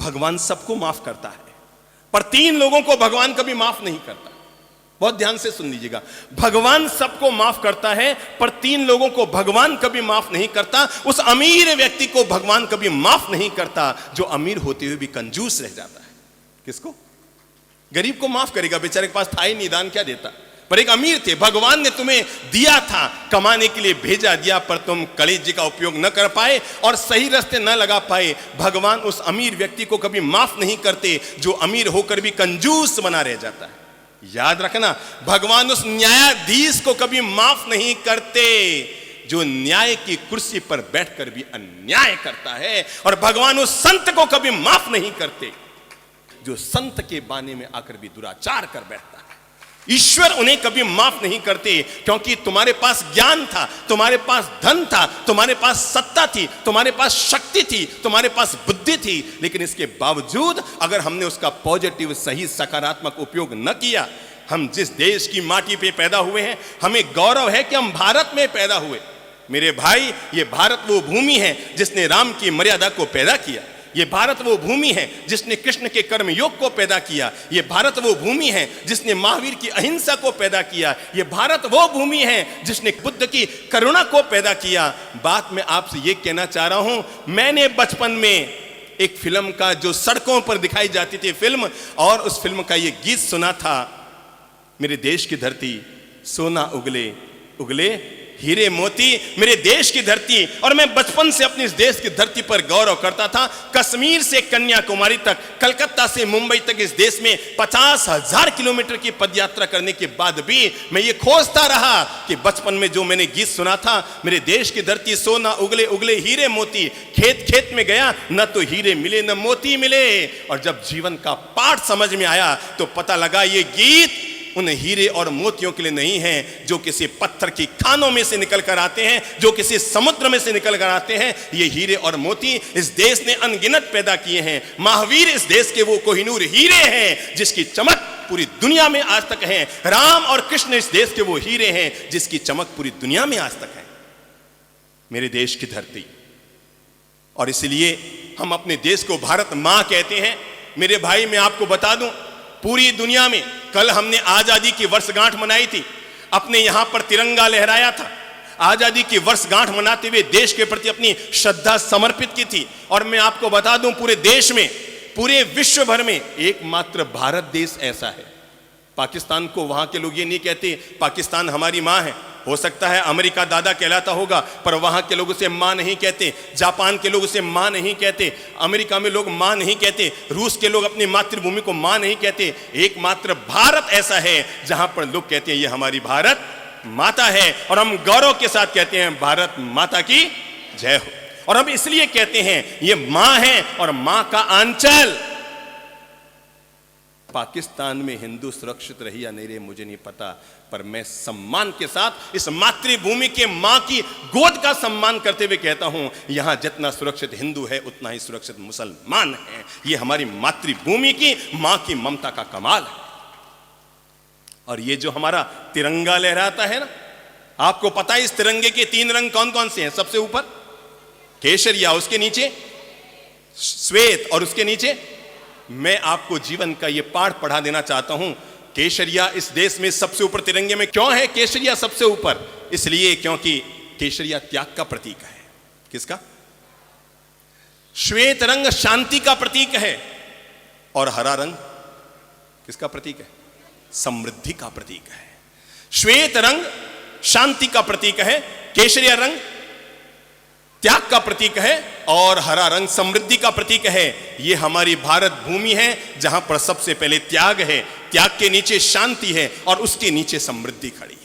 भगवान सबको माफ करता है, पर 3 लोगों को भगवान कभी माफ नहीं करता। बहुत ध्यान से सुन लीजिएगा, भगवान सबको माफ करता है, पर 3 लोगों को भगवान कभी माफ नहीं करता। उस अमीर व्यक्ति को भगवान कभी माफ नहीं करता जो अमीर होते हुए भी कंजूस रह जाता है। किसको? गरीब को माफ करेगा, बेचारे के पास था ही नहीं, दान क्या देता। पर एक अमीर थे, भगवान ने तुम्हें दिया था, कमाने के लिए भेजा दिया, पर तुम कलेजे का उपयोग न कर पाए और सही रास्ते न लगा पाए। भगवान उस अमीर व्यक्ति को कभी माफ नहीं करते जो अमीर होकर भी कंजूस बना रह जाता है। याद रखना, भगवान उस न्यायाधीश को कभी माफ नहीं करते जो न्याय की कुर्सी पर बैठकर भी अन्याय करता है, और भगवान उस संत को कभी माफ नहीं करते जो संत के बाने में आकर भी दुराचार कर बैठता है। ईश्वर उन्हें कभी माफ नहीं करते, क्योंकि तुम्हारे पास ज्ञान था, तुम्हारे पास धन था, तुम्हारे पास सत्ता थी, तुम्हारे पास शक्ति थी, तुम्हारे पास बुद्धि थी, लेकिन इसके बावजूद अगर हमने उसका पॉजिटिव, सही, सकारात्मक उपयोग न किया। हम जिस देश की माटी पे पैदा हुए हैं, हमें गौरव है कि हम भारत में पैदा हुए। मेरे भाई, ये भारत वो भूमि है जिसने राम की मर्यादा को पैदा किया। ये भारत वो भूमि है जिसने कृष्ण के कर्म योग को पैदा किया। ये भारत वो भूमि है जिसने महावीर की अहिंसा को पैदा किया। ये भारत वो भूमि है जिसने बुद्ध की करुणा को पैदा किया। बात मैं आपसे ये कहना चाह रहा हूं, मैंने बचपन में एक फिल्म का, जो सड़कों पर दिखाई जाती थी फिल्म, और उस फिल्म का ये गीत सुना था, मेरे देश की धरती सोना उगले उगले हीरे मोती, मेरे देश की धरती। और मैं बचपन से अपनी इस देश की धरती पर गौरव करता था। कश्मीर से कन्याकुमारी तक, कलकत्ता से मुंबई तक इस देश में 50,000 किलोमीटर की पदयात्रा करने के बाद भी मैं ये खोजता रहा कि बचपन में जो मैंने गीत सुना था, मेरे देश की धरती सोना उगले उगले हीरे मोती, खेत खेत में गया, न तो हीरे मिले न मोती मिले। और जब जीवन का पाठ समझ में आया तो पता लगा ये गीत उन हीरे और मोतियों के लिए नहीं है जो किसी पत्थर की खानों में से निकल कर आते हैं, जो किसी समुद्र में से निकल कर आते हैं। ये हीरे और मोती इस देश ने अनगिनत पैदा किए हैं। महावीर इस देश के वो कोहिनूर हीरे हैं जिसकी चमक पूरी दुनिया में आज तक है। राम और कृष्ण इस देश के वो हीरे हैं जिसकी चमक पूरी दुनिया में आज तक है। मेरे देश की धरती, और इसलिए हम अपने देश को भारत मां कहते हैं। मेरे भाई, मैं आपको बता दूं, पूरी दुनिया में कल हमने आजादी की वर्षगांठ मनाई थी, अपने यहां पर तिरंगा लहराया था। आजादी की वर्षगांठ मनाते हुए देश के प्रति अपनी श्रद्धा समर्पित की थी। और मैं आपको बता दूं, पूरे देश में, पूरे विश्व भर में एकमात्र भारत देश ऐसा है। पाकिस्तान को वहां के लोग ये नहीं कहते पाकिस्तान हमारी मां है। हो सकता है अमेरिका दादा कहलाता होगा, पर वहां के लोग उसे मां नहीं कहते। जापान के लोग उसे मां नहीं कहते। अमेरिका में लोग मां नहीं कहते। रूस के लोग अपनी मातृभूमि को मां नहीं कहते। एकमात्र भारत ऐसा है जहां पर लोग कहते हैं ये हमारी भारत माता है, और हम गौरव के साथ कहते हैं भारत माता की जय हो। और हम इसलिए कहते हैं ये मां है और मां का आंचल। पाकिस्तान में हिंदू सुरक्षित रही या नहीं रहे मुझे नहीं पता, पर मैं सम्मान के साथ इस मातृभूमि के मां की गोद का सम्मान करते हुए कहता हूं, यहां जितना सुरक्षित हिंदू है उतना ही सुरक्षित मुसलमान है। ये हमारी मातृभूमि की मां की ममता का कमाल है। और ये जो हमारा तिरंगा लहराता है ना, आपको पता है इस तिरंगे के 3 रंग कौन कौन से हैं? सबसे ऊपर केसरिया, उसके नीचे श्वेत, और उसके नीचे मैं आपको जीवन का ये पाठ पढ़ा देना चाहता हूं। केसरिया इस देश में सबसे ऊपर तिरंगे में क्यों है केसरिया सबसे ऊपर? इसलिए क्योंकि केसरिया त्याग का प्रतीक है। किसका? श्वेत रंग शांति का प्रतीक है, और हरा रंग किसका प्रतीक है? समृद्धि का प्रतीक है। श्वेत रंग शांति का प्रतीक है, केसरिया रंग त्याग का प्रतीक है, और हरा रंग समृद्धि का प्रतीक है। यह हमारी भारत भूमि है जहां पर सबसे पहले त्याग है, त्याग के नीचे शांति है, और उसके नीचे समृद्धि खड़ी है।